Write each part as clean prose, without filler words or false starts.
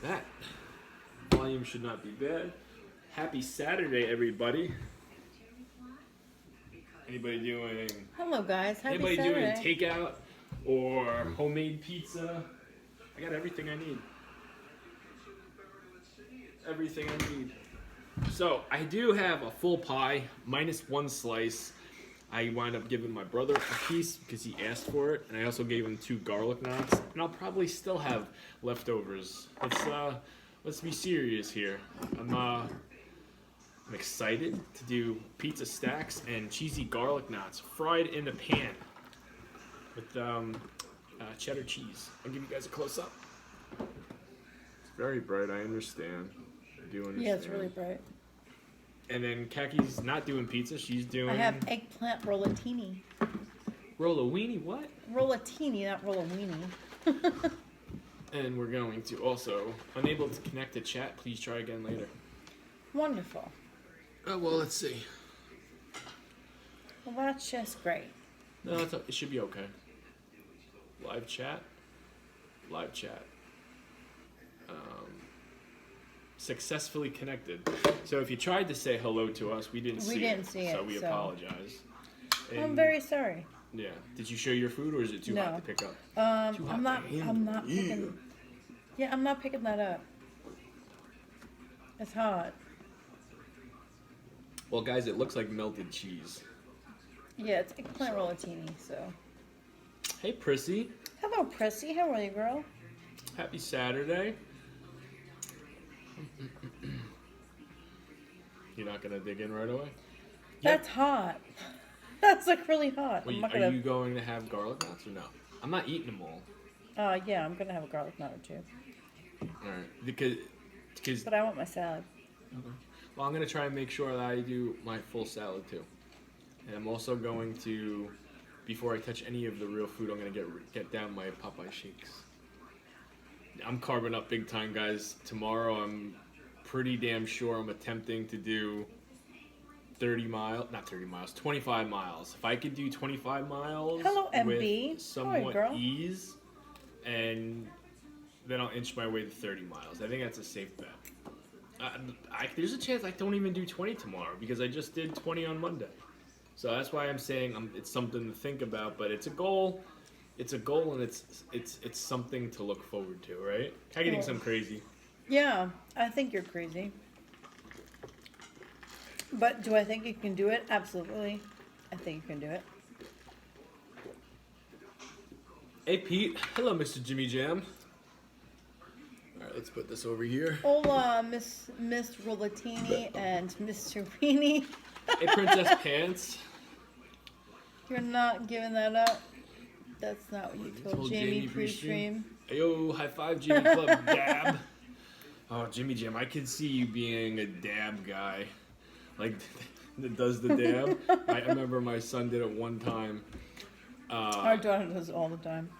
That volume should not be bad. Happy Saturday, everybody. Anybody doing? Hello, guys. Happy Anybody Saturday. doing takeout or homemade pizza? I got everything I need. Everything I need. So I do have a full pie minus one slice. I wound up giving my brother a piece because he asked for it, and I also gave him 2 garlic knots. And I'll probably still have leftovers. Let's be serious here. I'm excited to do pizza stacks and cheesy garlic knots fried in the pan with cheddar cheese. I'll give you guys a close up. It's very bright. I understand. I do understand. Yeah, it's really bright. And then Kaki's not doing pizza. She's doing... I have eggplant rollatini. Roll-a-weenie, what? Rollatini, not roll-a-weenie. And we're going to also... Unable to connect to chat. Please try again later. Wonderful. Oh, well, let's see. Well, that's just great. No, it should be okay. Live chat. Live chat. Successfully connected. So if you tried to say hello to us, we didn't see it. So we apologize. And I'm very sorry. Yeah. Did you share your food, or is it too hot to pick up? I'm not picking. Yeah, I'm not picking that up. It's hot. Well, guys, it looks like melted cheese. Yeah, it's eggplant rollatini. So. Hey, Prissy. Hello, Prissy. How are you, girl? Happy Saturday. You're not gonna dig in right away? That's hot. That's like really hot. Wait, are you going to have garlic knots or no? I'm not eating them all. Yeah, I'm gonna have a garlic knot or 2. All right, because. But I want my salad. Okay. Well, I'm gonna try and make sure that I do my full salad too, and I'm also going to, before I touch any of the real food, I'm gonna get down my Popeye shakes. I'm carving up big time, guys. Tomorrow, I'm pretty damn sure I'm attempting to do 25 miles. If I could do 25 miles with somewhat ease, and then I'll inch my way to 30 miles. I think that's a safe bet. There's a chance I don't even do 20 tomorrow because I just did 20 on Monday. So that's why I'm saying it's something to think about, but it's a goal. It's a goal, and it's something to look forward to, right? I think I'm crazy. Yeah, I think you're crazy. But do I think you can do it? Absolutely. I think you can do it. Hey, Pete. Hello, Mr. Jimmy Jam. All right, let's put this over here. Hola, Miss Rollatini and Mr. Weenie. Hey, Princess Pants. You're not giving that up. That's not what you told Jamie pre-stream. Yo, high five, Jimmy Club Dab. Oh, Jimmy Jam, I could see you being a dab guy. Like, that does the dab. I remember my son did it one time. Our daughter does it all the time.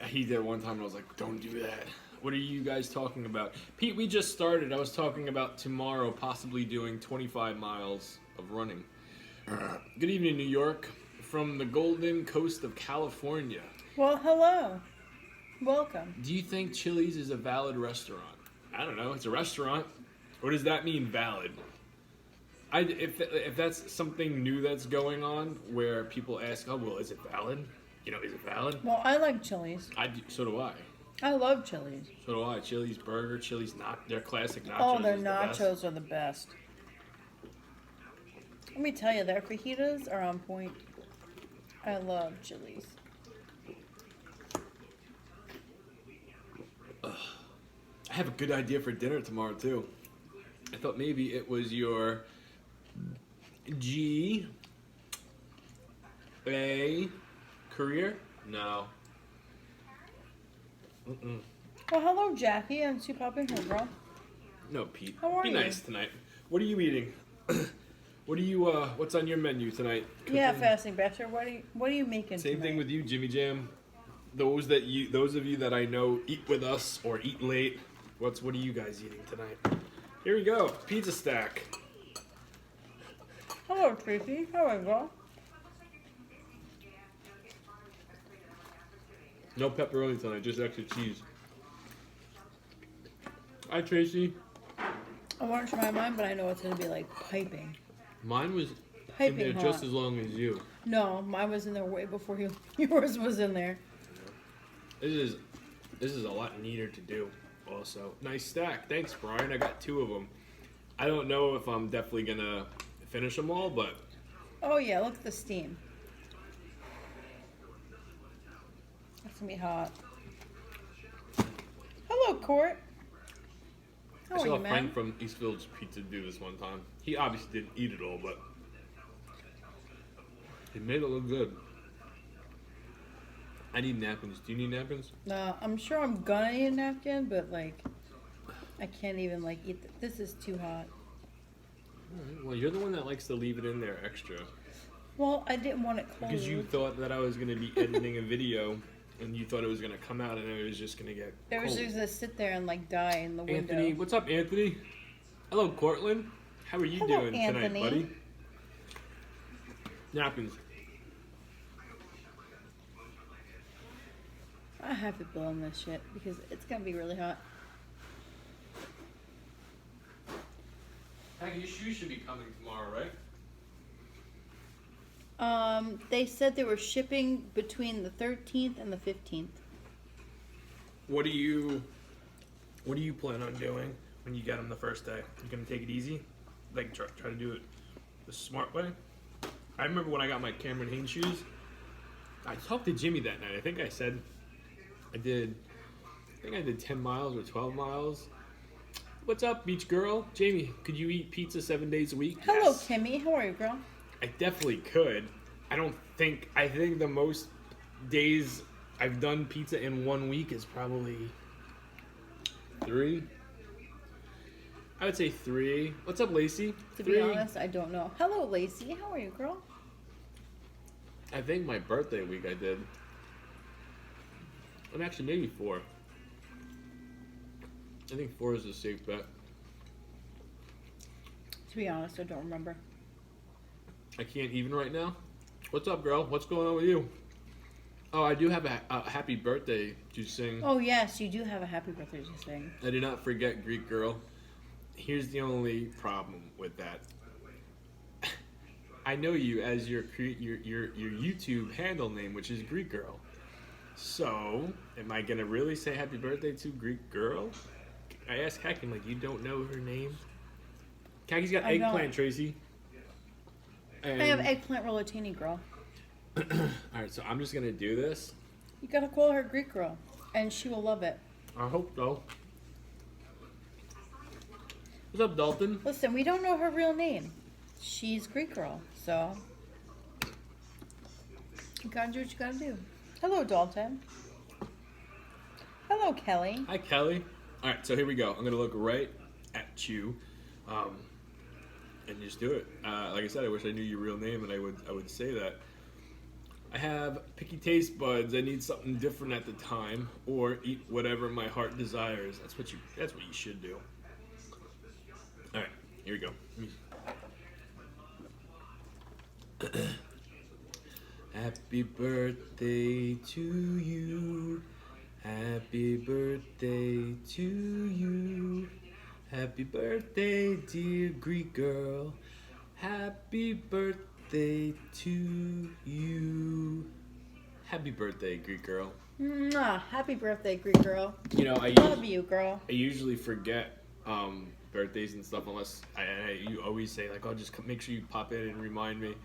He did it one time, and I was like, don't do that. What are you guys talking about? Pete, we just started. I was talking about tomorrow possibly doing 25 miles of running. Good evening, New York. From the Golden Coast of California. Well, hello. Welcome. Do you think Chili's is a valid restaurant? I don't know. It's a restaurant. What does that mean, valid? If that's something new that's going on, where people ask, oh, well, is it valid? You know, is it valid? Well, I like Chili's. So do I. I love Chili's. So do I. Chili's burger, Chili's their classic nachos. Oh, their nachos are the best. Let me tell you, their fajitas are on point. I love Chili's. I have a good idea for dinner tomorrow, too. I thought maybe it was your G.A. career? No. Well, hello, Jackie. I'm Sue Popping here, girl. No, Pete. How are you? Be nice tonight. What are you eating? What's on your menu tonight? Cooking? Yeah, fasting bastard. What are you making Same tonight? thing with you, Jimmy Jam. Those of you that I know eat with us or eat late. What are you guys eating tonight? Here we go. Pizza stack. Hello, Tracy. How are you, girl? No pepperoni tonight, just extra cheese. Hi, Tracy. I want to try mine, but I know it's gonna be like piping. Mine was Piping in there hot. just as long as you. No, mine was in there way before yours was in there. This is a lot neater to do. Also, nice stack. Thanks, Brian. I got 2 of them. I don't know if I'm definitely gonna finish them all, but Oh yeah, look at the steam. That's gonna be hot. Hello, Court. How I are saw you, a man? friend from East Village Pizza do this one time. He obviously didn't eat it all, but he made it look good. I need napkins. Do you need napkins? I'm sure I'm gonna need a napkin, but like, I can't even like eat. This is too hot. Alright, well, you're the one that likes to leave it in there extra. Well, I didn't want it cold. Because you thought that I was going to be editing a video, and you thought it was going to come out, and it was just going to get It was cold. just gonna sit there and like die in the window. Anthony, what's up, Anthony? Hello, Cortland. How are you Hello, doing Anthony. tonight, buddy? Napkins. I have to blow on this shit because it's gonna be really hot. Hey, your shoes should be coming tomorrow, right? They said they were shipping between the 13th and the 15th. What do you plan on doing when you get them the first day? You gonna take it easy? Like try to do it the smart way? I remember when I got my Cameron Hanes shoes, I talked to Jimmy that night. I think I said I did 10 miles or 12 miles. What's up, beach girl? Jamie, could you eat pizza 7 days a week? Hello, Yes. Kimmy. How are you, girl? I definitely could. I think the most days I've done pizza in 1 week is probably 3. I would say 3. What's up, Lacey? To 3. be honest, I don't know. Hello, Lacey. How are you, girl? I think my birthday week I did. And actually maybe 4. I think 4 is a safe bet. To be honest, I don't remember. I can't even right now. What's up, girl? What's going on with you? Oh, I do have a happy birthday to sing. Oh yes, you do have a happy birthday to sing. I did not forget Greek Girl. Here's the only problem with that. I know you as your YouTube handle name, which is Greek Girl. So, am I gonna really say happy birthday to Greek Girl? I asked Hakim, like, you don't know her name? Kaki's got I don't. Eggplant, Tracy. And, I have eggplant rollatini, girl. Alright, so I'm just gonna do this. You gotta call her Greek girl, and she will love it. I hope so. What's up, Dalton? Listen, we don't know her real name. She's Greek girl, so you gotta do what you gotta do. Hello, Dalton. Hello, Kelly. Hi, Kelly. Alright, so here we go. I'm gonna look right at you. And just do it. Like I said, I wish I knew your real name, and I would say that. I have picky taste buds. I need something different at the time, or eat whatever my heart desires. That's what you should do. All right, here we go. Happy birthday to you. Happy birthday to you. Happy birthday, dear Greek girl. Happy birthday to you. Happy birthday, Greek girl. Mwah. Happy birthday, Greek girl. You know, Love you, girl. I usually forget birthdays and stuff unless you always say, like, oh, just make sure you pop in and remind me.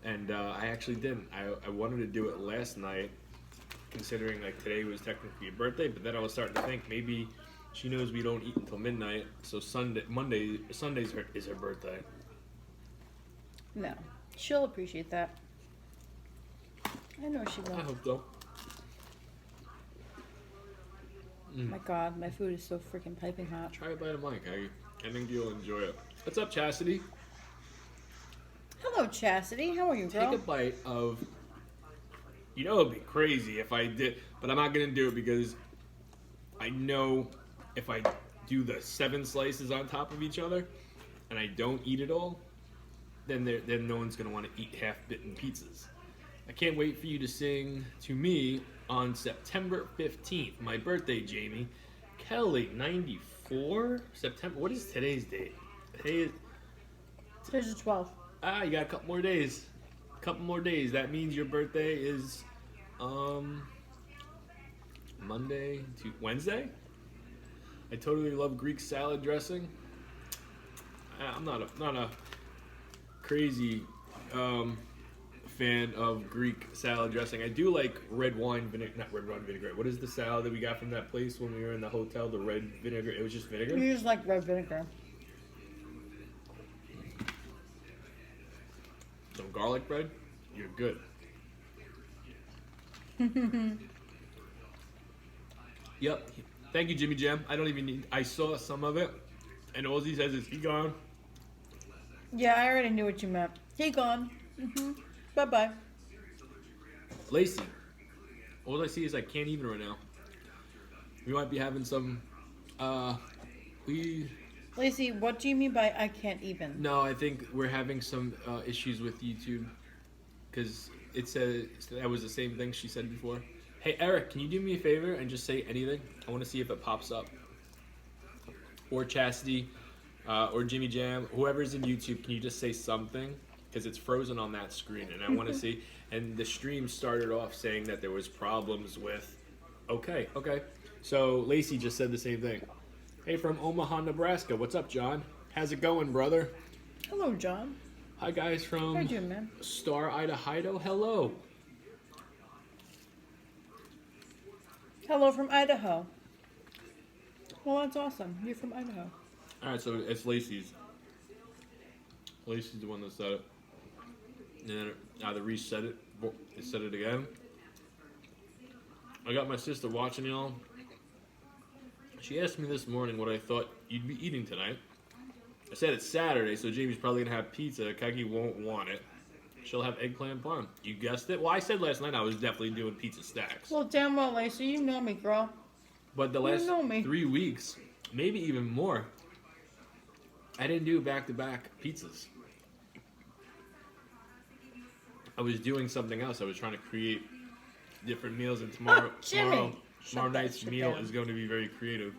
And I actually didn't. I wanted to do it last night, considering like today was technically a birthday, but then I was starting to think maybe she knows we don't eat until midnight, so Sundays is her birthday. No, she'll appreciate that. I know she will. I hope so. My God, my food is so freaking piping hot. Try a bite of mine, Aggie. I think you'll enjoy it. What's up, Chastity? Hello, Chastity. How are you, girl? Take a bite of. You know, it'd be crazy if I did, but I'm not gonna do it because I know if I do the 7 slices on top of each other and I don't eat it all, then no one's gonna want to eat half-bitten pizzas. I can't wait for you to sing to me on September 15th, my birthday, Jamie. Kelly, 94? September. What is today's date? Today is... Today's the 12th. You got a couple more days. That means your birthday is Monday to Wednesday. I totally love Greek salad dressing. I'm not a crazy fan of Greek salad dressing. I do like red wine vinegar. Not red wine vinaigrette. What is the salad that we got from that place when we were in the hotel? The red vinegar. It was just vinegar. We use like red vinegar. Some garlic bread. You're good. Yep. Thank you, Jimmy Jam. I don't even need... I saw some of it, and all he says is, he gone. Yeah, I already knew what you meant. He gone. Bye-bye. Lacey. All I see is I can't even right now. We might be having some... Lacey, what do you mean by I can't even? No, I think we're having some issues with YouTube. Because it said... That was the same thing she said before. Hey, Eric, can you do me a favor and just say anything? I want to see if it pops up. Or Chastity, or Jimmy Jam, whoever's in YouTube, can you just say something? Because it's frozen on that screen, and I want to see. And the stream started off saying that there was problems with... Okay. So Lacey just said the same thing. Hey, from Omaha, Nebraska. What's up, John? How's it going, brother? Hello, John. Hi, guys from How you doing, man? Star, Idaho. Hello. Hello from Idaho. Well, that's awesome. You're from Idaho. All right, so it's Lacey's. Lacey's the one that said it. And then it either reset it, or it said it again. I got my sister watching y'all. She asked me this morning what I thought you'd be eating tonight. I said it's Saturday, so Jamie's probably gonna have pizza. Kaki won't want it. She'll have eggplant parm. You guessed it. Well, I said last night I was definitely doing pizza stacks. Well, damn well, Lacey. You know me, girl. But the last know me. 3 weeks, maybe even more, I didn't do back-to-back pizzas. I was doing something else. I was trying to create different meals, and tomorrow night's meal is going to be very creative.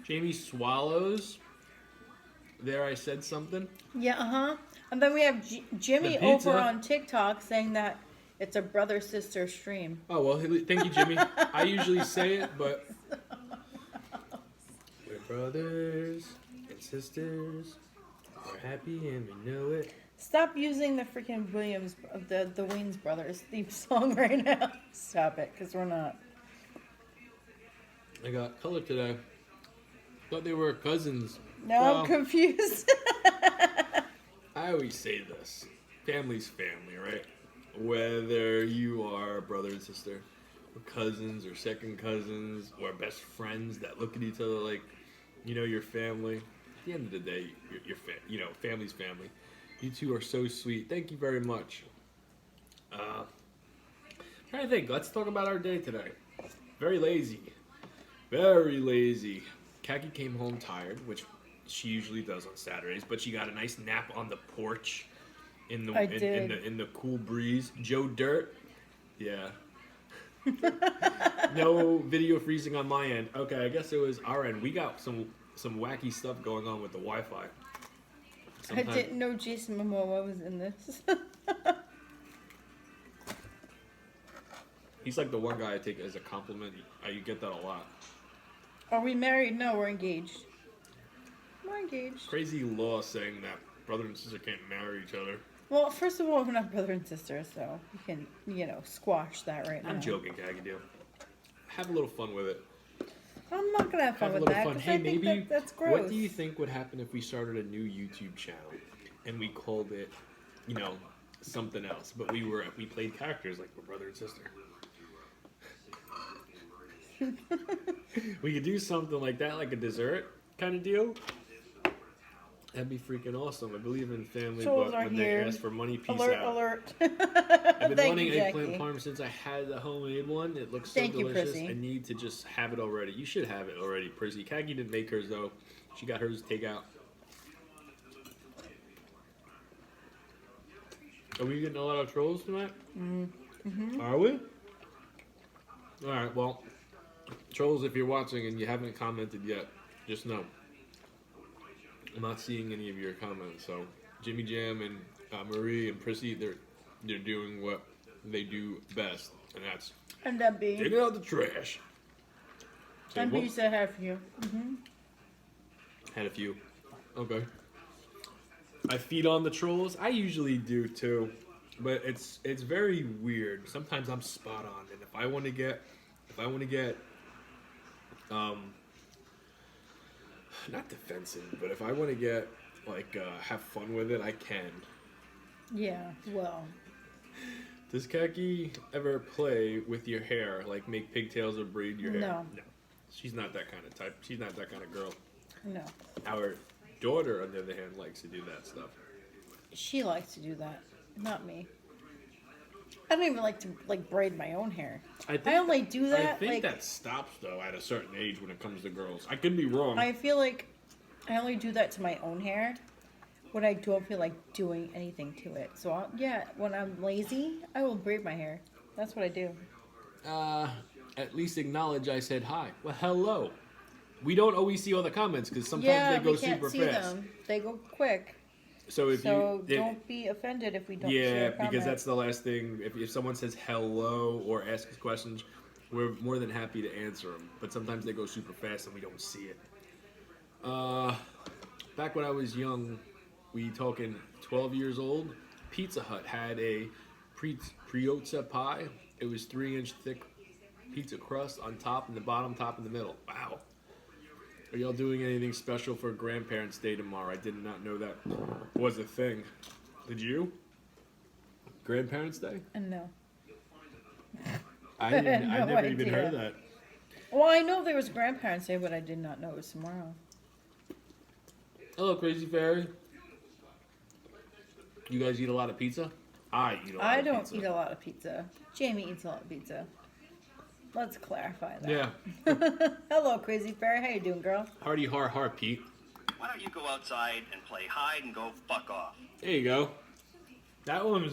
Jamie swallows. There, I said something. Yeah, And then we have Jimmy over on TikTok saying that it's a brother-sister stream. Oh, well, thank you, Jimmy. I usually say it, but... We're brothers and sisters. We're happy and we know it. Stop using the freaking Williams, the Wayans Brothers theme song right now. Stop it, because we're not. I got color today. Thought they were cousins. Now I'm confused. I always say this. Family's family, right? Whether you are brother and sister, or cousins, or second cousins, or best friends that look at each other like, you know, your family. At the end of the day, family's family. You two are so sweet. Thank you very much. Trying to think. Let's talk about our day today. Very lazy. Very lazy. Kaki came home tired, which she usually does on Saturdays, but she got a nice nap on the porch in the cool breeze. Joe Dirt. Yeah. No video freezing on my end. Okay, I guess it was our end. We got some wacky stuff going on with the Wi-Fi. I didn't know Jason Momoa was in this. He's like the one guy I take as a compliment. You get that a lot. Are we married? No, we're engaged. We're engaged. Crazy law saying that brother and sister can't marry each other. Well, first of all, we're not brother and sister, so you can, squash that right now. I'm joking, Kagadu. Have a little fun with it. I'm not gonna have fun with that. Fun. Hey, maybe that's gross. What do you think would happen if we started a new YouTube channel and we called it, something else? But we played characters like we're brother and sister. We could do something like that, like a dessert kind of deal. That'd be freaking awesome. I believe in family, Souls but when here. they ask for money, peace alert, out. Alert! I've been wanting you, eggplant Jackie. parm since I had the homemade one. It looks so Thank you, delicious. Prissy. I need to just have it already. You should have it already, Prissy. Kagi didn't make hers though. She got hers takeout. Are we getting a lot of trolls tonight? Mm-hmm. Are we? All right. Well, Trolls, if you're watching and you haven't commented yet, just know I'm not seeing any of your comments. So Jimmy Jam and Marie and Prissy, they're doing what they do best, and that's And Debbie. taking out the trash. Say And what? B said have you. Had a few. Okay. I feed on the trolls. I usually do too, but it's very weird. Sometimes I'm spot on, and if I want to get, not defensive, but if I want to get like have fun with it, I can. Yeah, well. Does Kaki ever play with your hair, like make pigtails or braid your hair? No. No. She's not that kind of type. She's not that kind of girl. No. Our daughter, on the other hand, likes to do that stuff. She likes to do that. Not me. I don't even like to braid my own hair. I only do that. I think that stops though at a certain age when it comes to girls. I could be wrong. I feel like I only do that to my own hair when I don't feel like doing anything to it. So when I'm lazy, I will braid my hair. That's what I do. At least acknowledge I said hi. Well, hello. We don't always see all the comments because sometimes they go super fast. Them. They go quick. So don't be offended if we don't see your comment. because that's the last thing. If someone says hello or asks questions, we're more than happy to answer them. But sometimes they go super fast and we don't see it. Back when I was young, we talking 12 years old, Pizza Hut had a Priozza pie. It was 3-inch thick pizza crust on top and the bottom, top in the middle. Wow. Are y'all doing anything special for Grandparents' Day tomorrow? I did not know that was a thing. Did you? Grandparents' Day? No. I never idea. even heard that. Well, I know there was Grandparents' Day, but I did not know it was tomorrow. Hello, Crazy Fairy. You guys eat a lot of pizza? I eat a lot of pizza. I don't eat a lot of pizza. Jamie eats a lot of pizza. Let's clarify that. Yeah. Hello, Crazy Fairy. How you doing, girl? Hardy har, Pete. Why don't you go outside and play hide and go fuck off? There you go. That one.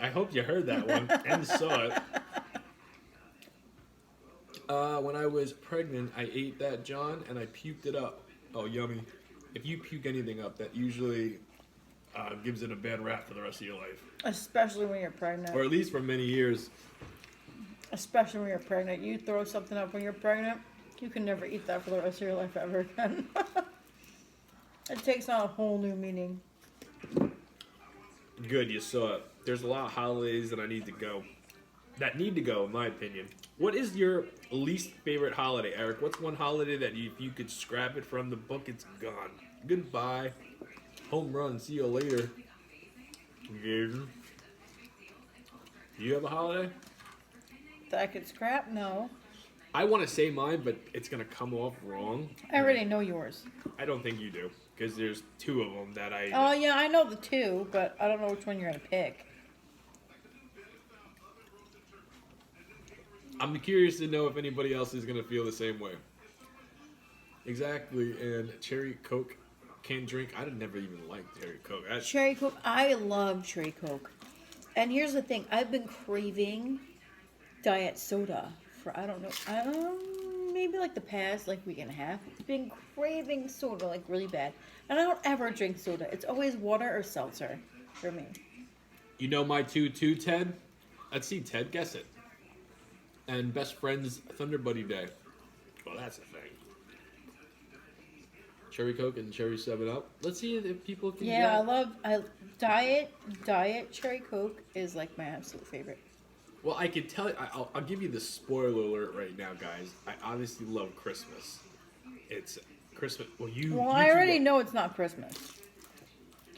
I hope you heard that one and saw it. When I was pregnant, I ate that, John, and I puked it up. Oh, yummy. If you puke anything up, that usually gives it a bad rap for the rest of your life. Especially when you're pregnant. Or at least for many years. Especially when you're pregnant. You throw something up when you're pregnant, you can never eat that for the rest of your life ever again. It takes on a whole new meaning. Good, you saw it. There's a lot of holidays that need to go, in my opinion. What is your least favorite holiday, Eric? What's one holiday that if you could scrap it from the book, it's gone? Goodbye. Home run. See you later. Do you have a holiday? That I could scrap? No. I want to say mine, but it's going to come off wrong. I already know yours. I don't think you do, because there's 2 of them that I... Oh, yeah, I know the 2, but I don't know which one you're going to pick. I'm curious to know if anybody else is going to feel the same way. Exactly, and cherry Coke can't drink. I never even liked cherry Coke. Cherry Coke? I love cherry Coke. And here's the thing. I've been craving diet soda for, I don't know, maybe like the past week and a half. I've been craving soda really bad. And I don't ever drink soda. It's always water or seltzer for me. You know my 2, Ted? Let's see, Ted, guess it. And best friend's Thunder Buddy Day. Well, that's a thing. Cherry Coke and Cherry 7-Up. Let's see if people can Diet Cherry Coke is like my absolute favorite. Well, I can tell you, I'll give you the spoiler alert right now, guys. I obviously love Christmas. It's Christmas. Well, I already know it's not Christmas.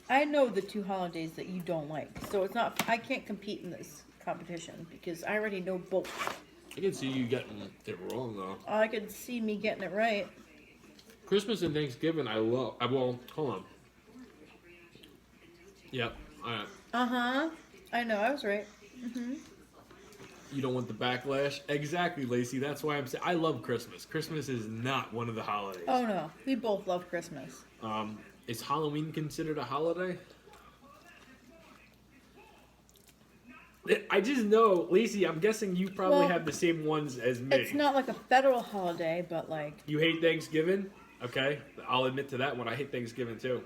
I know the 2 holidays that you don't like. So it's not, I can't compete in this competition because I already know both. I can see you getting it wrong, though. I can see me getting it right. Christmas and Thanksgiving, I love. Well, hold on. Yep. Uh-huh. I know, I was right. Mm-hmm. You don't want the backlash? Exactly, Lacey. That's why I'm saying I love Christmas. Christmas is not one of the holidays. Oh, no. We both love Christmas. Is Halloween considered a holiday? I just know, Lacey, I'm guessing you probably Well, have the same ones as me. It's not like a federal holiday, but like You hate Thanksgiving? Okay, I'll admit to that one. I hate Thanksgiving too.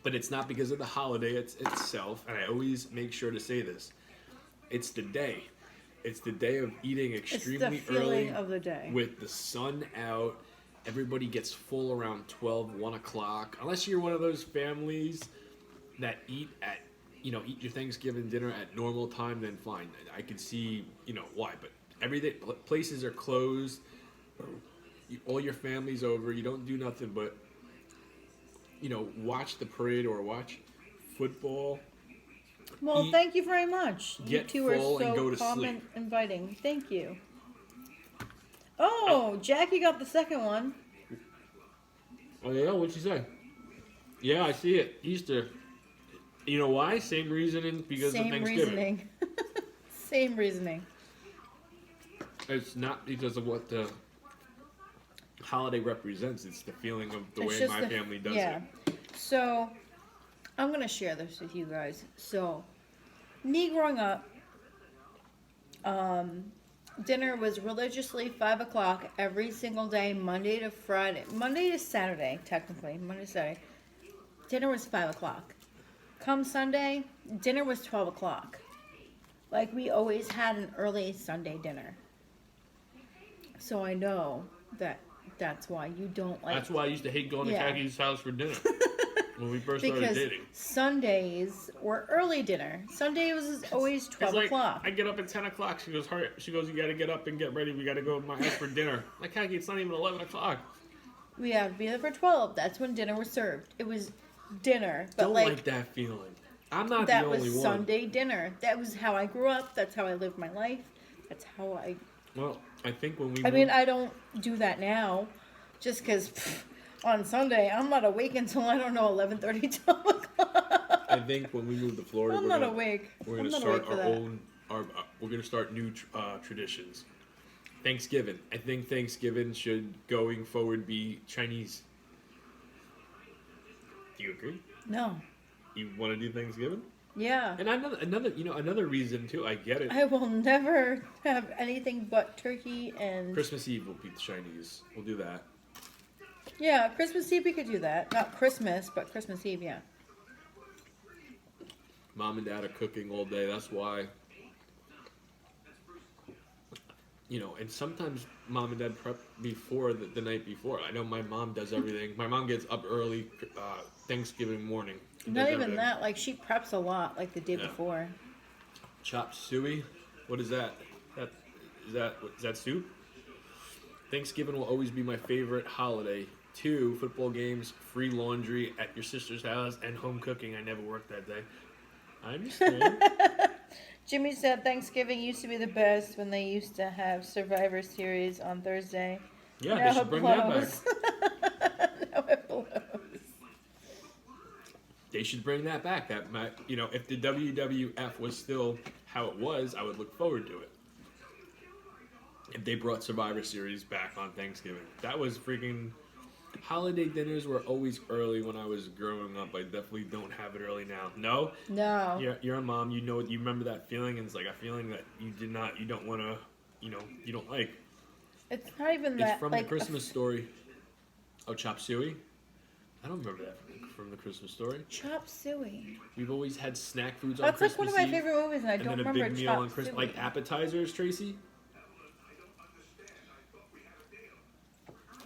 But it's not because of the holiday itself, and I always make sure to say this. It's the day. It's the day of eating it's extremely the feeling early of the day. with the sun out. Everybody gets full around 12, 1 o'clock. Unless you're one of those families that eat your Thanksgiving dinner at normal time, then fine. I can see, why. But everything, places are closed. All your family's over. You don't do nothing but, watch the parade or watch football. Well, thank you very much. You get two are full and go so to calm sleep. and inviting. Thank you. Oh, Jackie got the second one. Oh, yeah? What'd you say? Yeah, I see it. Easter. You know why? Same reasoning because of Thanksgiving. Reasoning. Same reasoning. It's not because of what the holiday represents. It's the feeling of the It's way just my family does it. So, I'm going to share this with you guys. So, me growing up, dinner was religiously 5 o'clock every single day, Monday to Friday. Monday to Saturday, technically. Monday to Saturday. Dinner was 5 o'clock. Come Sunday, dinner was 12 o'clock. Like, we always had an early Sunday dinner. So I know that's why you don't like... That's why I used to hate going to Kaki's house for dinner when we first started because dating. Sundays were early dinner. Sunday was always 12 o'clock. I get up at 10 o'clock. She goes, hurry. She goes, you got to get up and get ready. We got to go to my house for dinner. Like, Kaki, it's not even 11 o'clock. We have to be there for 12. That's when dinner was served. It was dinner. But Don't like that feeling. I'm not the that only was one. Sunday dinner. That was how I grew up. That's how I lived my life. That's how I... Well, I think when we... I mean, I don't do that now. Just because on Sunday, I'm not awake until, I don't know, 11:30, 12 o'clock. I think when we move to Florida, I'm not awake. We're going to start we're going to start new traditions. Thanksgiving. I think Thanksgiving should, going forward, be Chinese. Do you agree? No. You want to do Thanksgiving? Yeah. And another reason too. I get it. I will never have anything but turkey and... Christmas Eve will be Chinese. We'll do that. Yeah, Christmas Eve we could do that. Not Christmas, but Christmas Eve, yeah. Mom and Dad are cooking all day. That's why. And sometimes Mom and Dad prep before the night before. I know my mom does everything. My mom gets up early Thanksgiving morning. Not even that. Like, she preps a lot, like, the day before. Chop suey? What is that? Is that soup? Thanksgiving will always be my favorite holiday. 2, football games, free laundry at your sister's house, and home cooking. I never worked that day. I understand. Jimmy said Thanksgiving used to be the best when they used to have Survivor Series on Thursday. Yeah, now they should bring that back. Now it blows. They should bring that back. If the WWF was still how it was, I would look forward to it. If they brought Survivor Series back on Thanksgiving, that was freaking. Holiday dinners were always early when I was growing up. I definitely don't have it early now. No. No. You're a mom. You remember that feeling, and it's like a feeling that you don't want to, you don't like. It's not even that. It's from the Christmas Story. Oh, chop suey. I don't remember that from the Christmas Story. Chop suey. We've always had snack foods on That's Christmas like one of my Eve, favorite movies, and I and don't then a remember big meal on chop Christmas, suey. like appetizers, Tracy.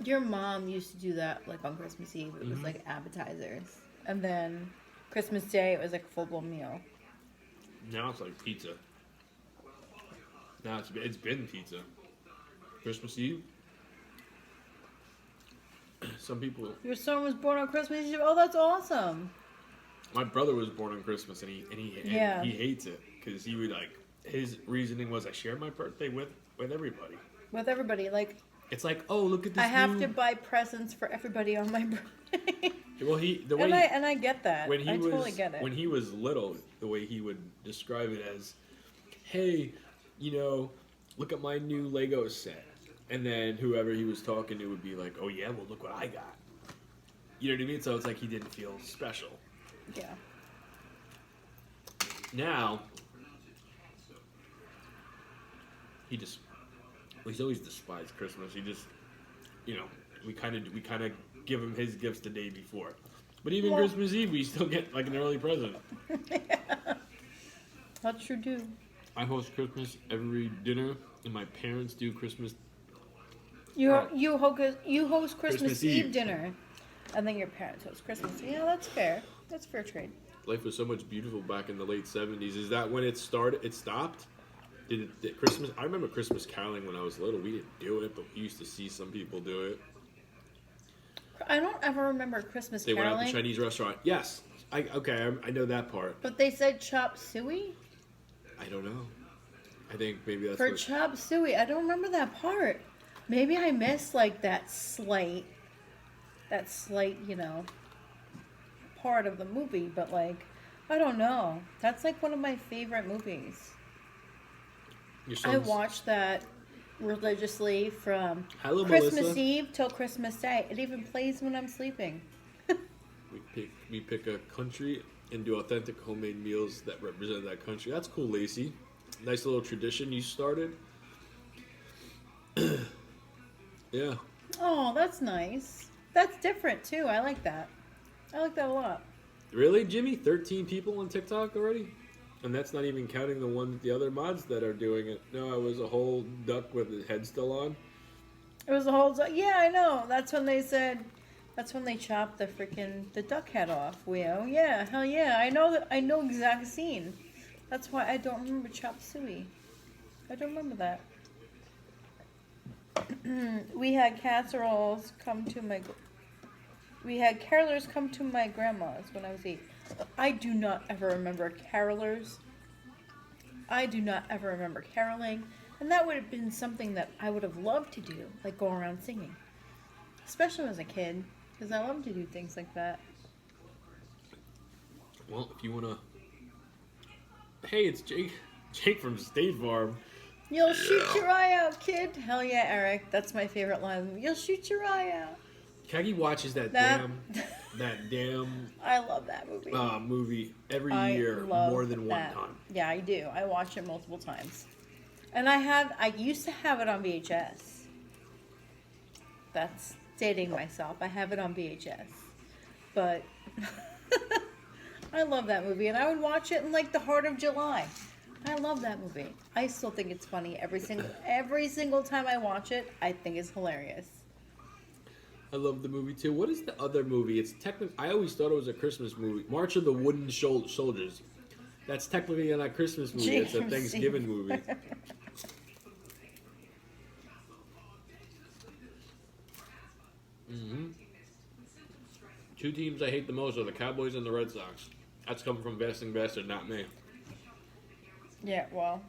Your mom used to do that, like, on Christmas Eve. It was, like, appetizers. And then Christmas Day, it was, like, a full-blown meal. Now it's like pizza. Now it's been pizza. Christmas Eve. Some people... Your son was born on Christmas Eve? Oh, that's awesome. My brother was born on Christmas, and he hates it. Because he would, like... His reasoning was, I share my birthday with everybody. With everybody, like... It's like, oh, look at this. I have to buy presents for everybody on my birthday. Well, I get that. I totally get it. When he was little, the way he would describe it as, hey, look at my new Lego set. And then whoever he was talking to would be like, oh yeah, well look what I got. You know what I mean? So it's like he didn't feel special. Yeah. Now, he's always despised Christmas. He just, we kind of give him his gifts the day before. But even Well- Christmas Eve, we still get like an early present. That's true too. I host Christmas every dinner, and my parents do Christmas. You Oh. you host Christmas Christmas Eve Eve. dinner, and then your parents host Christmas. Yeah, that's fair. That's fair trade. Life was so much beautiful back in the late 70s. Is that when it started? It stopped? Did Christmas? I remember Christmas caroling when I was little. We didn't do it, but we used to see some people do it. I don't ever remember Christmas They went out caroling, to Chinese restaurant. Yes. I know that part. but they said chop suey I don't know. I think maybe that's for what... chop suey. I don't remember that part. Maybe I missed like that slight, part of the movie. But like, I don't know. That's like one of my favorite movies. Your I son's- watched that religiously from Hello, Christmas Melissa. Eve till Christmas Day. It even plays when I'm sleeping. We pick a country and do authentic homemade meals that represent that country. That's cool, Lacey. Nice little tradition you started. Yeah. Oh, that's nice. That's different too. I like that. I like that a lot. Really, Jimmy? 13 people on TikTok already? And that's not even counting the other mods that are doing it. No, it was a whole duck with his head still on. It was a whole. Yeah, I know. That's when they said. That's when they chopped the duck head off. Yeah, hell yeah. I know that. I know exact scene. That's why I don't remember chop suey. I don't remember that. We had casseroles come to my. We had carolers come to my grandma's when I was 8. I do not ever remember carolers. I do not ever remember caroling. And that would have been something that I would have loved to do, like go around singing. Especially as a kid, because I love to do things like that. Well, if you want to... Hey, it's Jake. Jake from State Farm. You'll shoot your eye out, kid. Hell yeah, Eric. That's my favorite line. You'll shoot your eye out. Kagi watches that That- damn I love that movie. movie every I year love more than one that. time. Yeah, I do. I watch it multiple times. And I used to have it on VHS. That's dating myself. I have it on VHS. But I love that movie. And I would watch it in like the heart of July. I love that movie. I still think it's funny. Every single time I watch it, I think it's hilarious. I love the movie too. What is the other movie? It's technically... I always thought it was a Christmas movie. March of the Wooden Soldiers. That's technically not a Christmas movie. It's a James Thanksgiving Eve. movie. Mm-hmm. Two teams I hate the most are the Cowboys and the Red Sox. That's coming from Vasting Bastard, not me. Yeah, well.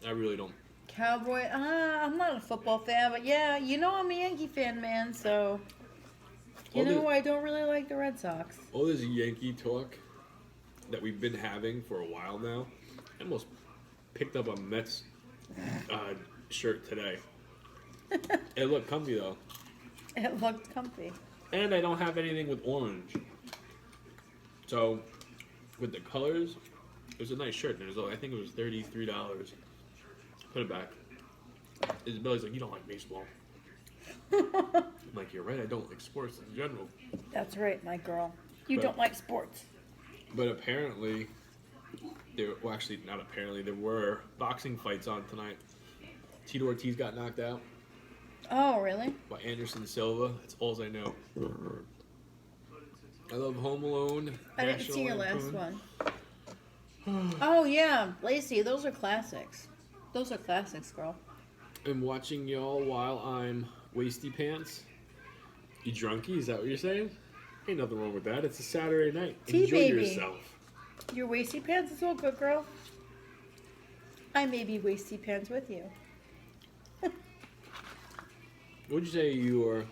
I really don't. Cowboy, I'm not a football fan, but yeah, I'm a Yankee fan, man, so... I don't really like the Red Sox. All this Yankee talk that we've been having for a while now, I almost picked up a Mets shirt today. It looked comfy though. It looked comfy. And I don't have anything with orange. So, with the colors, it was a nice shirt. I think it was $33. Put it back. Isabella's like, you don't like baseball. I'm like, you're right, I don't like sports in general. That's right, my girl. You But- don't like sports. But apparently, there were boxing fights on tonight. Tito Ortiz got knocked out Oh, really? by Anderson Silva. That's all I know. I love Home Alone. I didn't National see your last Lampoon. one. Oh, yeah. Lacey, those are classics. Those are classics, girl. I'm watching y'all while I'm wasty pants. You drunkie? Is that what you're saying? Ain't nothing wrong with that. It's a Saturday night. Enjoy T-baby. yourself. Your wasty pants is all good, girl. I may be wasty pants with you. What'd you say you were?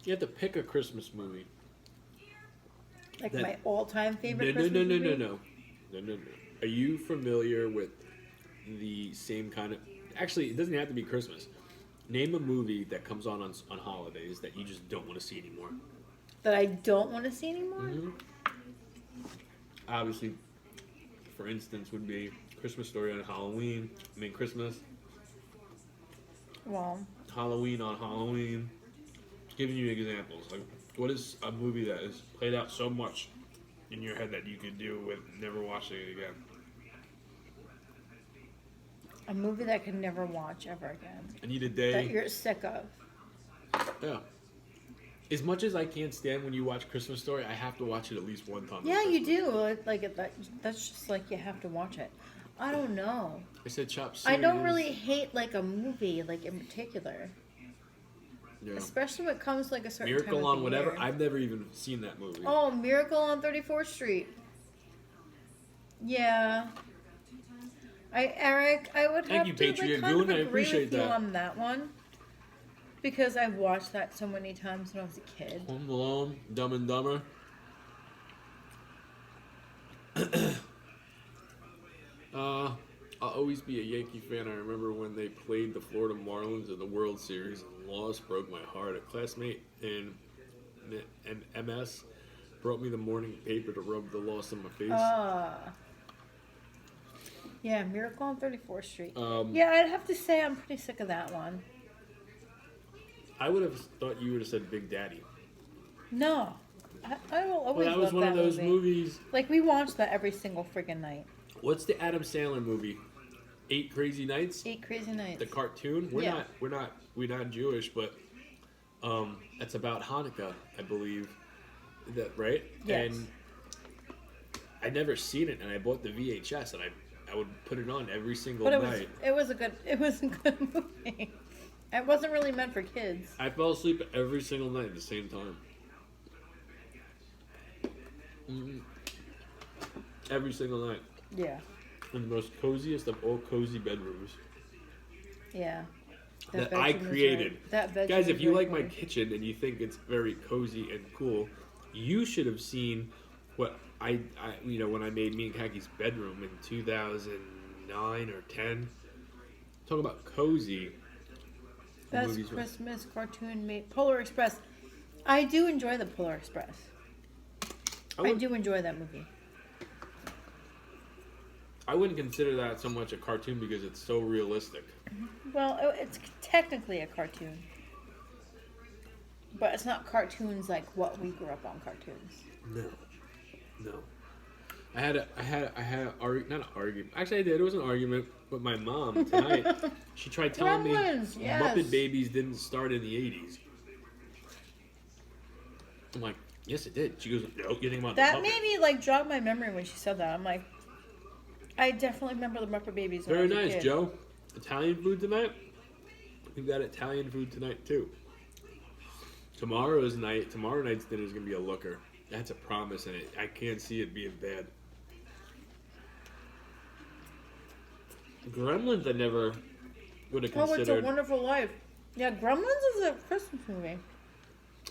You have to pick a Christmas movie. Like That- my all-time favorite No. Christmas movie? No. Are you familiar with the same kind of... Actually, it doesn't have to be Christmas. Name a movie that comes on holidays that you just don't want to see anymore. That I don't want to see anymore? Mm-hmm. Obviously, for instance, would be Christmas Story on Halloween. I mean, Christmas. Well, Halloween on Halloween. Giving you examples. Like, what is a movie that is played out so much in your head that you could do with never watching it again? a movie that I could never watch ever again. I need a That day. you're sick of. Yeah. As much as I can't stand when you watch Christmas Story, I have to watch it at least one time. Yeah, you do. That's just like you have to watch it. I don't know. I said Chop Suey. I don't really hate like a movie like in particular, Yeah. especially when it comes to, like a certain Miracle time on of the whatever. year. I've never even seen that movie. Oh, Miracle on 34th Street. Yeah. Eric, I would Thank have you, to Patriot like, kind Goon. of I agree appreciate with you that. on that one. Because I've watched that so many times when I was a kid. Home Alone, Dumb and Dumber. I'll always be a Yankee fan. I remember when they played the Florida Marlins in the World Series and loss broke my heart. A classmate in MS brought me the morning paper to rub the loss on my face. Yeah, Miracle on 34th Street. Yeah, I'd have to say I'm pretty sick of that one. I would have thought you would have said Big Daddy. No. I will always Well, that was love one of that those movie. movies. Like, we watched that every single friggin' night. What's the Adam Sandler movie? 8 Crazy Nights? 8 Crazy Nights. The cartoon. We're not Jewish, but it's about Hanukkah, I believe. That right? Yes. And I never seen it, and I bought the VHS, and I would put it on every single But night. it was a good movie. It wasn't really meant for kids. I fell asleep every single night at the same time. Every single night. Yeah. In the most coziest of all cozy bedrooms Yeah. that I bedroom was created. right. That bedroom Guys, if was you very like my cozy. kitchen and you think it's very cozy and cool, you should have seen what I when I made me and Kaki's bedroom in 2009 or 10. Talk about cozy. The Best movies were- Christmas cartoon made. Polar Express. I do enjoy the Polar Express. I do enjoy that movie. I wouldn't consider that so much a cartoon because it's so realistic. Well, it's technically a cartoon. But it's not cartoons like what we grew up on cartoons. No. I had not an argument. Actually, I did. It was an argument with my mom tonight. She tried telling me Gremlins, yes. Muppet Babies didn't start in the 80s. I'm like, yes, it did. She goes, no, you think about That the Muppets. made me like jog my memory when she said that. I'm like, I definitely remember the Muppet Babies. When Very I was a nice, kid. Joe. Italian food tonight? We've got Italian food tonight, too. Tomorrow night's dinner is going to be a looker. That's a promise, and I can't see it being bad. Gremlins, I never would have Oh, It's a considered. Wonderful Life. Yeah, Gremlins is a Christmas movie.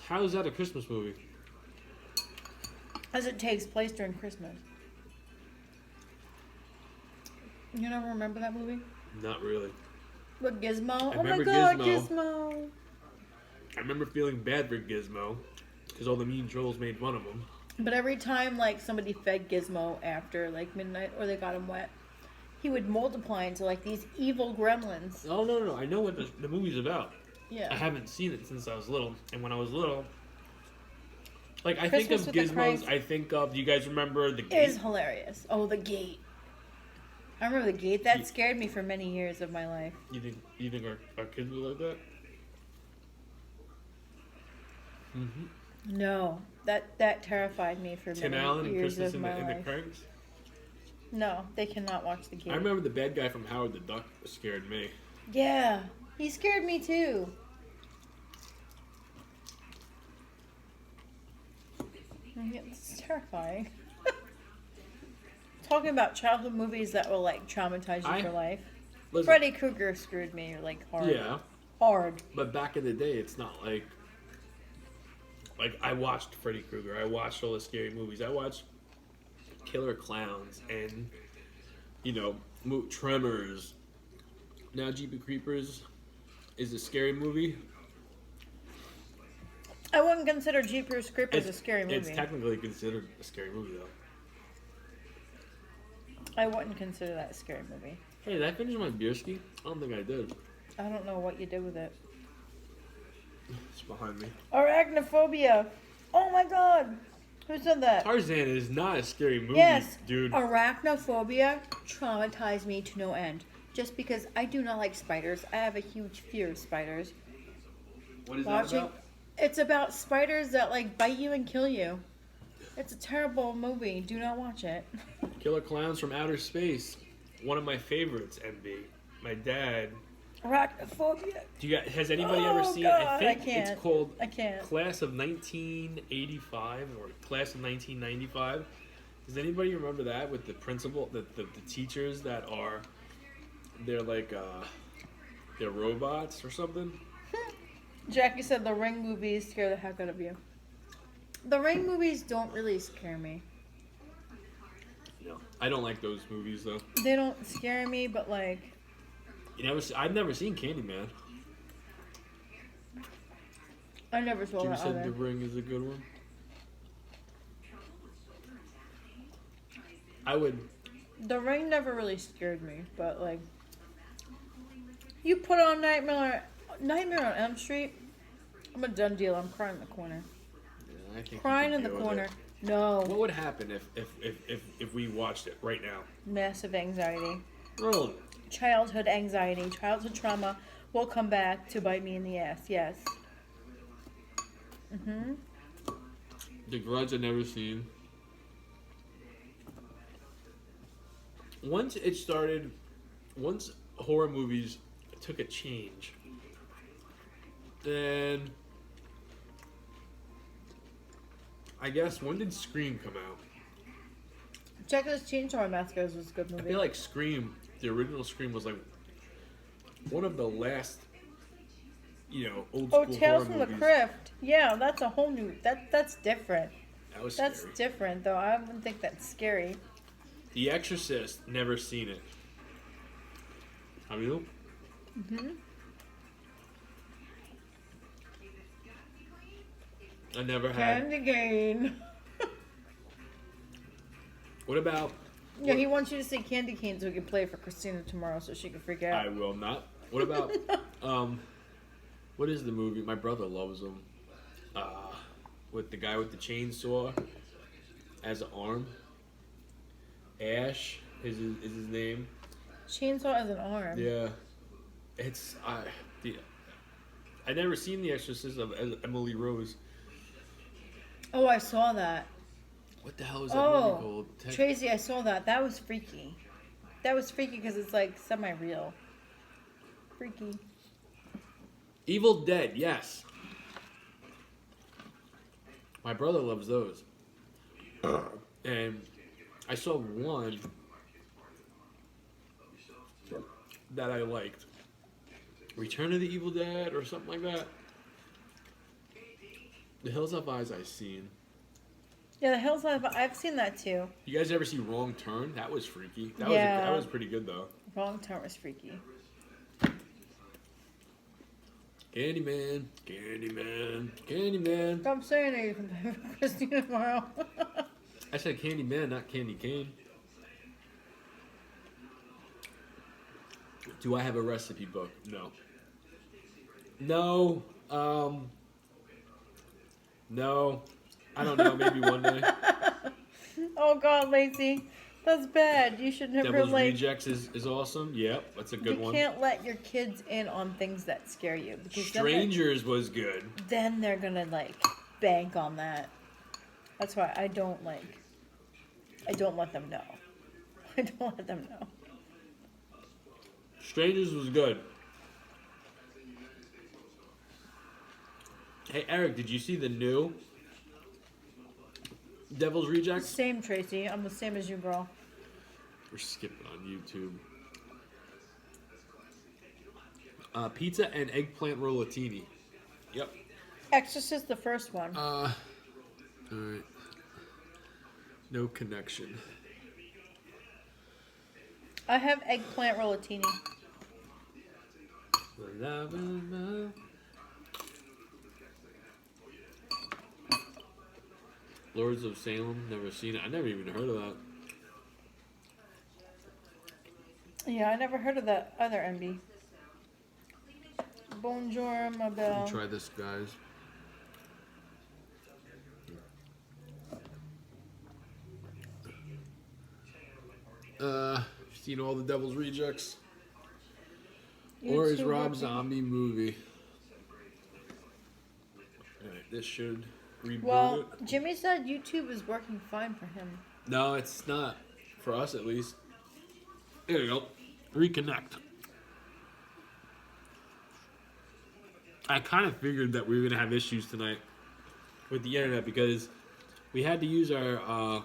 How is that a Christmas movie? As it takes place during Christmas. You never remember that movie? Not really. With Gizmo? Oh my remember god, Gizmo. Gizmo. I remember feeling bad for Gizmo because all the mean trolls made fun of him. But every time like somebody fed Gizmo after like midnight or they got him wet, he would multiply into like these evil gremlins. Oh, no. I know what the movie's about. I Yeah. haven't seen it since I was little. And when I was little, like, I Christmas think with of the Gizmos, Cranks I think of, do you guys remember the It gate? is hilarious. Oh, the gate. I remember the gate. That scared me for many years of my life. You think our kids were like that? Mm-hmm. No. That terrified me for Tim many Allen and years Christmas of in my the life. Cranks? No, they cannot watch the gate. I remember the bad guy from Howard the Duck scared me. Yeah, he scared me too. It's terrifying. Talking about childhood movies that will like traumatize you for life. Listen, Freddy Krueger screwed me like hard. Yeah, Hard. but back in the day, it's not like I watched Freddy Krueger. I watched all the scary movies. I watched Killer Clowns and, Tremors. Now Jeepy Creepers is a scary movie. I wouldn't consider Jeepers Creepers a scary movie. It's technically considered a scary movie, though. I wouldn't consider that a scary movie. Hey, did I finish my beer ski? I don't think I did. I don't know what you did with it. It's behind me. Arachnophobia. Oh my god. Who said that? Tarzan is not a scary movie, Yes, dude. arachnophobia traumatized me to no end. Just because I do not like spiders. I have a huge fear of spiders. What is Watching, that about? it's about spiders that like bite you and kill you. It's a terrible movie. Do not watch it. Killer Clowns from Outer Space. One of my favorites, MB. My dad. Arachnophobia. Has anybody Oh, ever seen God, I think I can't. it's called I can't. Class of 1985 or Class of 1995. Does anybody remember that with the principal, the teachers that are, they're like, they're robots or something? Jackie said the Ring movies scare the heck out of you. The Ring movies don't really scare me. No. I don't like those movies though. They don't scare me, but like... I've never seen Candyman. I never saw You that said either. The Ring is a good one? I would... The Ring never really scared me, but like... You put on Nightmare on Elm Street, I'm a done deal. I'm crying in the corner. Yeah, I think Crying you in could the deal with corner. it. No. What would happen if we watched it right now? Massive anxiety. Really? Childhood anxiety, childhood trauma will come back to bite me in the ass. Yes. The Grudge I've never seen. Once horror movies took a change, then I guess when did Scream come out? Texas Chainsaw Massacre was a good I movie. feel like Scream, the original Scream, was like one of the last, old school Tales horror from movies. the Crypt. Yeah, that's a whole new. That's different. That was That's scary. different, though. I wouldn't think that's scary. The Exorcist, never seen it. Have you? I never had. Candy cane. What about? Yeah, he wants you to say Candy Cane so we can play it for Christina tomorrow so she can freak out. I will not. What about? What is the movie? My brother loves them. With the guy with the chainsaw as an arm. Ash is his name. Chainsaw as an arm. Yeah, it's I never seen The Exorcist of Emily Rose. Oh, I saw that. What the hell is that movie Oh, called? Tracy, I saw that. That was freaky. That was freaky because it's like semi-real. Freaky. Evil Dead, yes. My brother loves those. And I saw one that I liked. Return of the Evil Dead or something like that. The Hills Have Eyes I've seen. Yeah, the Hills Have. I've seen that too. You guys ever see Wrong Turn? That was freaky. Yeah. That was pretty good though. Wrong Turn was freaky. Candyman, Candyman, Candyman. Stop saying it. You can play for Christina tomorrow. I said Candyman, not Candy Cane. Do I have a recipe book? No. No. No. I don't know. Maybe one day. Oh God, Lacey, that's bad. You should never Devil's like. Rejects is awesome. Yep, that's a good You one. can't let your kids in on things that scare you because Strangers was good. then they're gonna like bank on that. That's why I don't let them know. I don't let them know. Strangers was good. Hey Eric, did you see the new Devil's Rejects? Same, Tracy. I'm the same as you, girl. We're skipping on YouTube. Pizza and eggplant rollatini. Yep. Exorcist, the first one. Alright. No connection. I have eggplant rollatini. Lords of Salem, never seen it. I never even heard of that. Yeah, I never heard of that other MB. Bonjour, ma belle. Try this, guys. Seen all the Devil's Rejects? Or is YouTube Rob working? Zombie movie? Alright, this should reboot Well, it. Jimmy said YouTube is working fine for him. No, it's not. For us, at least. There you go. Reconnect. I kind of figured that we were going to have issues tonight with the internet because we had to use our...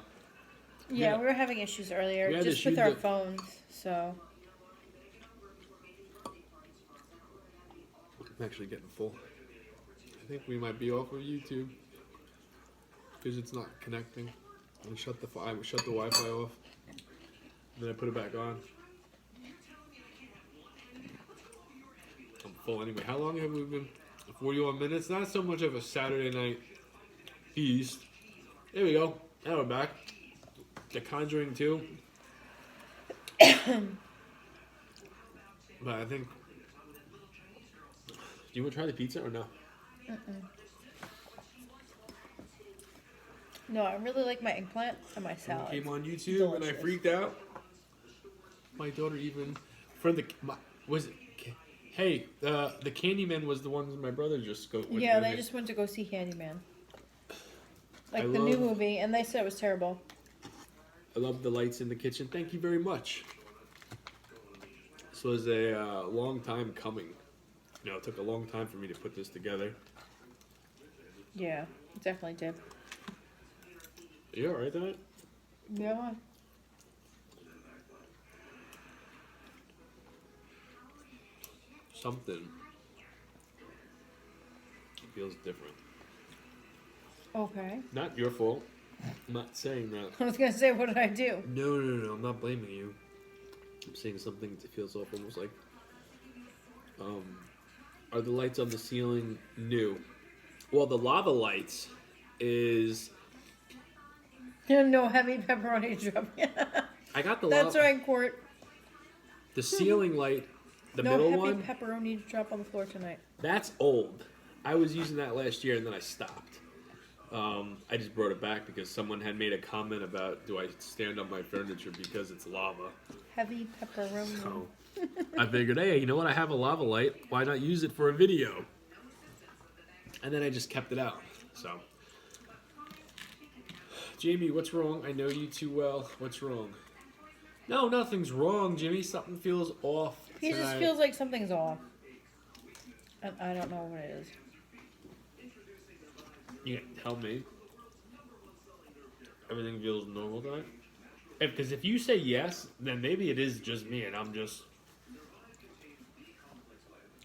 Yeah, we were having issues earlier We had to just with shoot our the- phones, so. I'm actually getting full. I think we might be off of YouTube because it's not connecting. I shut the Wi-Fi off, and then I put it back on. I'm full anyway. How long have we been? 41 minutes. Not so much of a Saturday night feast. There we go. Now we're back. The Conjuring 2. But I think. Do you want to try the pizza or no? No, I really like my eggplant and my salad. Came on YouTube and I Delicious. freaked out. My daughter even for the hey the Candyman was the one my brother just go. Yeah, they just went to go see Candyman. Like I the new love- movie, and they said it was terrible. I love the lights in the kitchen. Thank you very much. This was a long time coming. You know, it took a long time for me to put this together. Yeah, it definitely did. You alright with that? Yeah. Something feels different. Okay. Not your fault. I'm not saying that. I was gonna say, what did I do? No. I'm not blaming you. I'm saying something that feels off, almost like. Are the lights on the ceiling new? Well, the lava lights is. No heavy pepperoni drop. I got the That's lava. right, Court. The ceiling light, the No middle heavy one. pepperoni drop on the floor tonight. That's old. I was using that last year and then I stopped. I just brought it back because someone had made a comment about do I stand on my furniture because it's lava. Heavy pepperoni. So I figured, hey, you know what? I have a lava light. Why not use it for a video? And then I just kept it out. So, Jamie, what's wrong? I know you too well. What's wrong? No, nothing's wrong, Jimmy. Something feels off. He just tonight. feels like something's off. And I don't know what it is. You can tell me. Everything feels normal tonight. Because if you say yes, then maybe it is just me, and I'm just.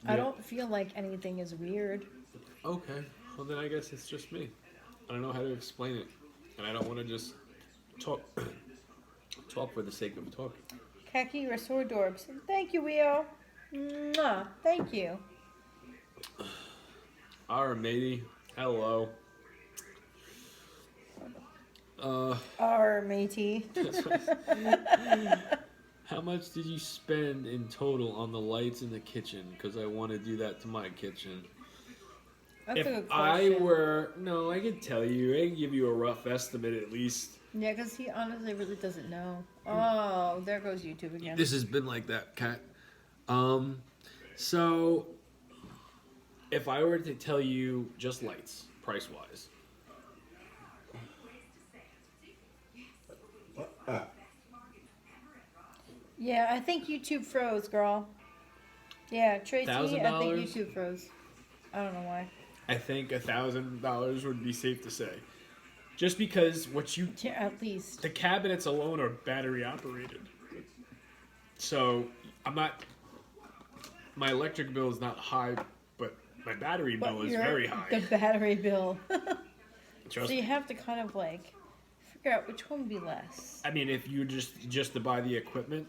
I don't feel like anything is weird. Okay, well then I guess it's just me. I don't know how to explain it, and I don't want to just talk for the sake of talking. Khaki Resort Dorbs. Thank you, Weo. Mwah. Thank you. Alright, matey. Hello. Our matey. How much did you spend in total on the lights in the kitchen? Because I want to do that to my kitchen. That's If a good I question. were... No, I could tell you. I can give you a rough estimate at least. Yeah, because he honestly really doesn't know. Oh, there goes YouTube again. This has been like that, Kat. So... If I were to tell you just lights, price-wise... Yeah, I think YouTube froze, girl. Yeah, Tracy, I think $1,000? YouTube froze. I don't know why. I think $1,000 would be safe to say. Just because what you... Yeah, at least. The cabinets alone are battery operated. So, I'm not... My electric bill is not high, but my battery bill is very high. The battery bill. Trust So you me. have to kind of like figure out which one would be less. I mean, if you just to buy the equipment...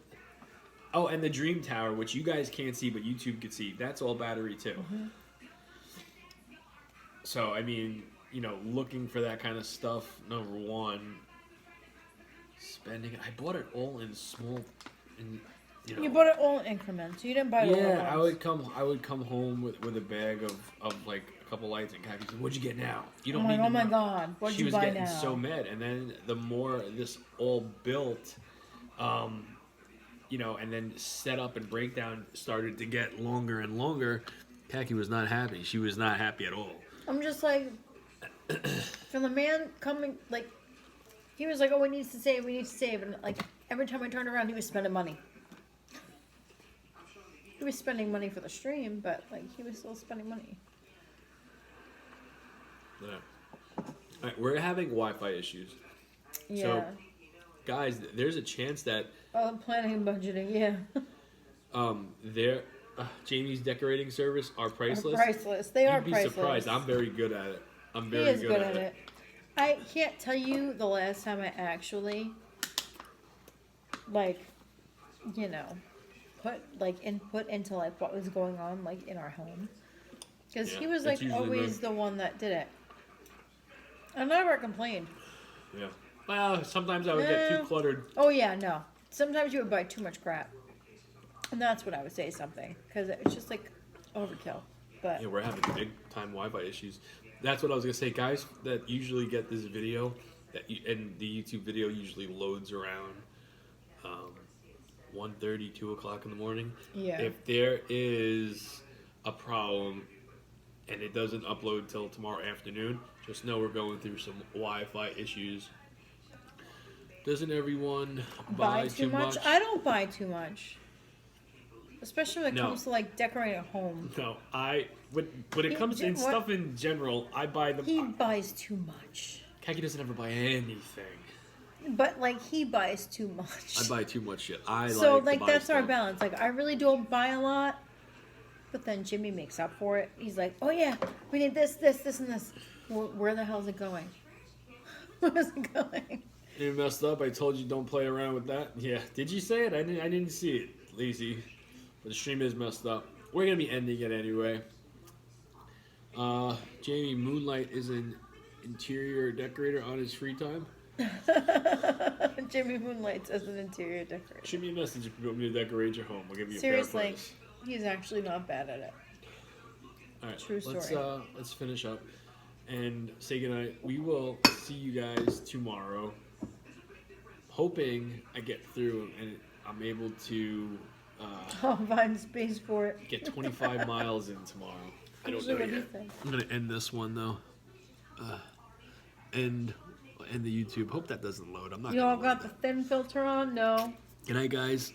Oh, and the Dream Tower, which you guys can't see, but YouTube can see. That's all battery, too. Mm-hmm. So, I mean, you know, looking for that kind of stuff, number one, spending it. I bought it all in small, in you know. You bought it all in increments. You didn't buy it all Yeah, at I once. would come home with a bag of like a couple lights, and Kathy's like, "What'd you get now? You I'm don't like, need oh to my know." god, what'd She you was buy getting now? so mad, and then the more this all built, you know, and then setup and breakdown started to get longer and longer, Kathy was not happy. She was not happy at all. I'm just like, from the man coming, like, he was like, oh, we need to save, and like, every time I turned around, he was spending money. He was spending money for the stream, but like, he was still spending money. Yeah. All right, we're having Wi-Fi issues. Yeah. So, guys, there's a chance that Planning and budgeting, yeah. their Jamie's decorating service are priceless. Priceless. They are You'd be priceless. surprised. I'm very good at it. I'm He very is good at it. I can't tell you the last time I actually, like, you know, put like input into like what was going on like in our home, because Yeah, he was that's like usually always the one that did it. I never complained. Yeah. Well, sometimes I would get too cluttered. Oh yeah, no. Sometimes you would buy too much crap, and that's when I would say something, because it's just like overkill. But Yeah, we're having big time Wi-Fi issues. That's what I was gonna say, guys. That usually get this video, and the YouTube video usually loads around 1:30, 2 o'clock in the morning. yeah, If there is a problem and it doesn't upload till tomorrow afternoon, just know we're going through some Wi-Fi issues. Doesn't everyone buy too much? I don't buy too much, especially when it No. comes to like decorating a home. No, when it comes in What? stuff in general, I buy them. He buys too much. Kaki doesn't ever buy anything. But like he buys too much. I buy too much shit. I so like to buy that's our stuff. balance. Like I really don't buy a lot, but then Jimmy makes up for it. He's like, "Oh yeah, we need this, and this." Where the hell's it going? Where's it going? You messed up. I told you don't play around with that. Yeah. Did you say it? I didn't see it, lazy. But the stream is messed up. We're gonna be ending it anyway. Jamie Moonlight is an interior decorator on his free time. Jimmy Moonlights as an interior decorator. Shoot me a message if you want me to decorate your home. I'll give you a Seriously, fair price. he's actually not bad at it. All right, True story. let's finish up and say goodnight. We will see you guys tomorrow. Hoping I get through and I'm able to I'll find space for it. get 25 miles in tomorrow. I don't Usually know what he yet. said. I'm gonna end this one though. End the YouTube. Hope that doesn't load. I'm not. You gonna all load got the that. thin filter on? No. Good night, guys.